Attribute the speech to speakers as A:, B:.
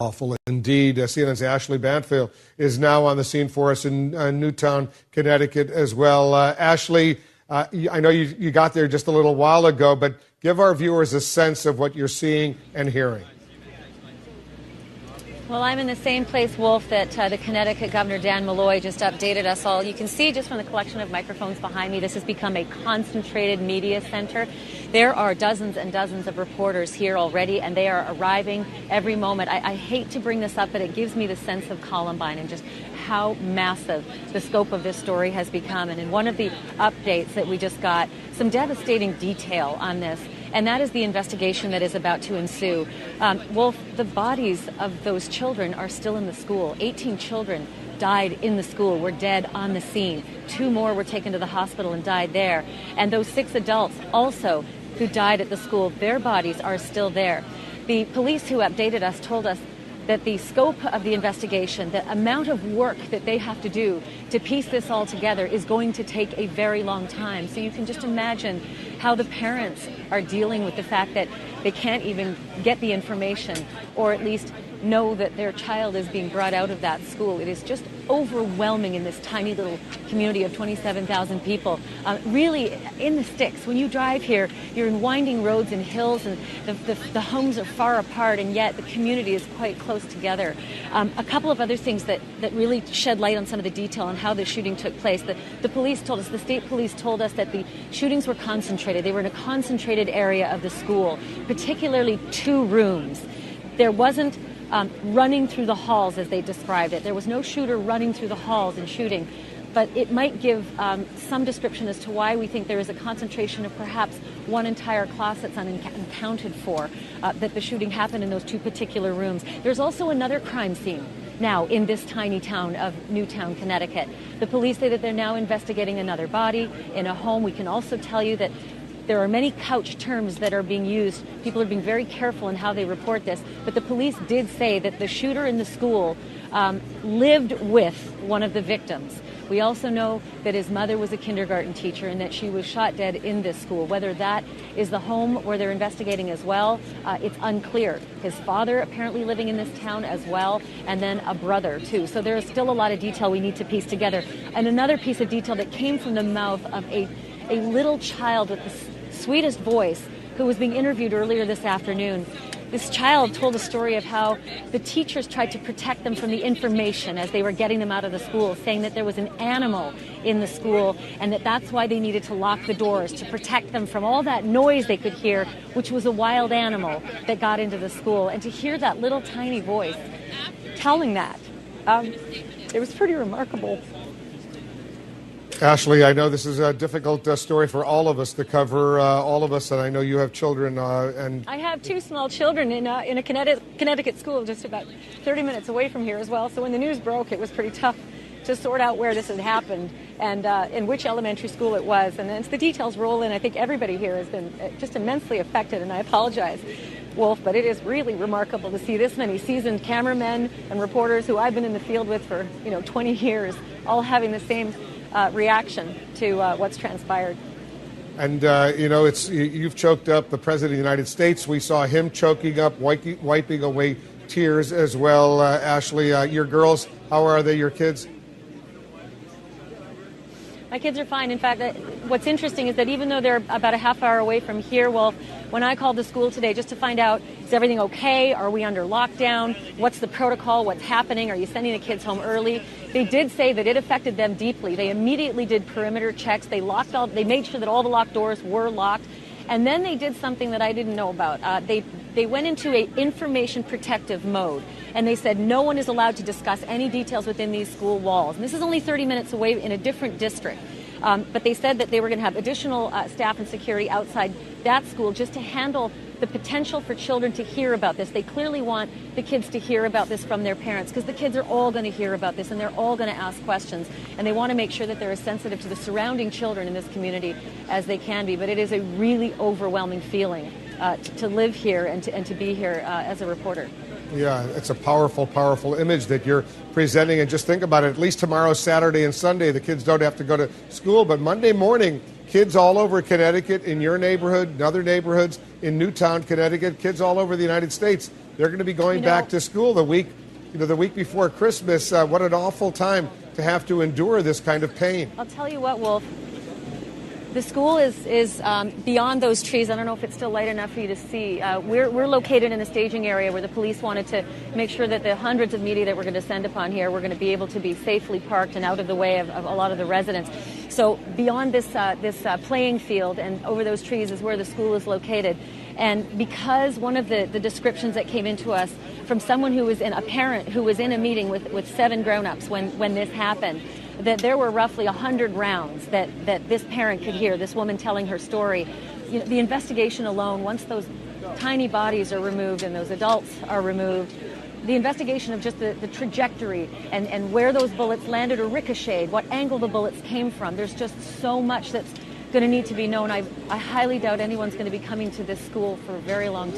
A: Awful indeed. CNN's Ashley Banfield is now on the scene for us in Newtown, Connecticut as well. Ashley, I know you got there just a little while ago, but give our viewers a sense of what you're seeing and hearing.
B: Well, I'm in the same place, Wolf, that the Connecticut Governor Dan Malloy just updated us all. You can see just from the collection of microphones behind me, this has become a concentrated media center. There are dozens and dozens of reporters here already, and they are arriving every moment. I hate to bring this up, but it gives me the sense of Columbine and just how massive the scope of this story has become. And in one of the updates that we just got, some devastating detail on this, and that is the investigation that is about to ensue. Wolf, the bodies of those children are still in the school. 18 children died in the school, were dead on the scene. 2 more were taken to the hospital and died there. And those 6 adults also who died at the school, their bodies are still there. The police who updated us told us that the scope of the investigation, the amount of work that they have to do to piece this all together is going to take a very long time. So you can just imagine how the parents are dealing with the fact that they can't even get the information or at least know that their child is being brought out of that school. It is just overwhelming in this tiny little community of 27,000 people. Really in the sticks. When you drive here, you're in winding roads and hills, and the homes are far apart, and yet the community is quite close together. A couple of other things that really shed light on some of the detail on how the shooting took place. The police told us, the state police told us that the shootings were concentrated. They were in a concentrated area of the school, particularly 2 rooms. There wasn't running through the halls, as they described it. There was no shooter running through the halls and shooting, but it might give some description as to why we think there is a concentration of perhaps one entire class that's unaccounted for, that the shooting happened in those 2 particular rooms. There's also another crime scene now in this tiny town of Newtown, Connecticut. The police say that they're now investigating another body in a home. We can also tell you that there are many couch terms that are being used. People are being very careful in how they report this. But the police did say that the shooter in the school lived with one of the victims. We also know that his mother was a kindergarten teacher and that she was shot dead in this school. Whether that is the home where they're investigating as well, it's unclear. His father apparently living in this town as well, and then a brother too. So there is still a lot of detail we need to piece together. And another piece of detail that came from the mouth of a little child with the sweetest voice who was being interviewed earlier this afternoon. This child told a story of how the teachers tried to protect them from the information as they were getting them out of the school, saying that there was an animal in the school and that's why they needed to lock the doors, to protect them from all that noise they could hear, which was a wild animal that got into the school. And to hear that little tiny voice telling that, it was pretty remarkable.
A: Ashley, I know this is a difficult story for all of us to cover, all of us, and I know you have children. And
B: I have 2 small children in a Connecticut school just about 30 minutes away from here as well. So when the news broke, it was pretty tough to sort out where this had happened and in which elementary school it was. And as the details roll in, I think everybody here has been just immensely affected, and I apologize, Wolf, but it is really remarkable to see this many seasoned cameramen and reporters who I've been in the field with for 20 years all having the same reaction to what's transpired.
A: And, you've choked up the President of the United States. We saw him choking up, wiping away tears as well. Ashley, your girls, how are they, your kids?
B: My kids are fine. In fact, what's interesting is that even though they're about a half hour away from here, well, when I called the school today just to find out, is everything okay? Are we under lockdown? What's the protocol? What's happening? Are you sending the kids home early? They did say that it affected them deeply. They immediately did perimeter checks. They made sure that all the locked doors were locked. And then they did something that I didn't know about. They went into a information protective mode, and they said no one is allowed to discuss any details within these school walls. And this is only 30 minutes away in a different district. But they said that they were going to have additional staff and security outside that school just to handle the potential for children to hear about this. They clearly want the kids to hear about this from their parents, because the kids are all going to hear about this and they're all going to ask questions, and they want to make sure that they're as sensitive to the surrounding children in this community as they can be. But it is a really overwhelming feeling to live here and to be here as a reporter.
A: Yeah, it's a powerful, powerful image that you're presenting. And just think about it, at least tomorrow, Saturday and Sunday, the kids don't have to go to school. But Monday morning, kids all over Connecticut, in your neighborhood, in other neighborhoods, in Newtown, Connecticut, kids all over the United States, They're going to be going back to school the week before Christmas. What an awful time to have to endure this kind of pain.
B: I'll tell you what, Wolf. The school is beyond those trees. I don't know if it's still light enough for you to see. We're located in a staging area where the police wanted to make sure that the hundreds of media that we're going to send upon here, we're going to be able to be safely parked and out of the way of a lot of the residents. So beyond this playing field and over those trees is where the school is located. And because one of the descriptions that came into us from someone who was a parent who was in a meeting with 7 grown-ups when this happened, that there were roughly 100 rounds that this parent could hear, this woman telling her story. You know, the investigation alone, once those tiny bodies are removed and those adults are removed, the investigation of just the trajectory and where those bullets landed or ricocheted, what angle the bullets came from, there's just so much that's going to need to be known. I highly doubt anyone's going to be coming to this school for a very long time.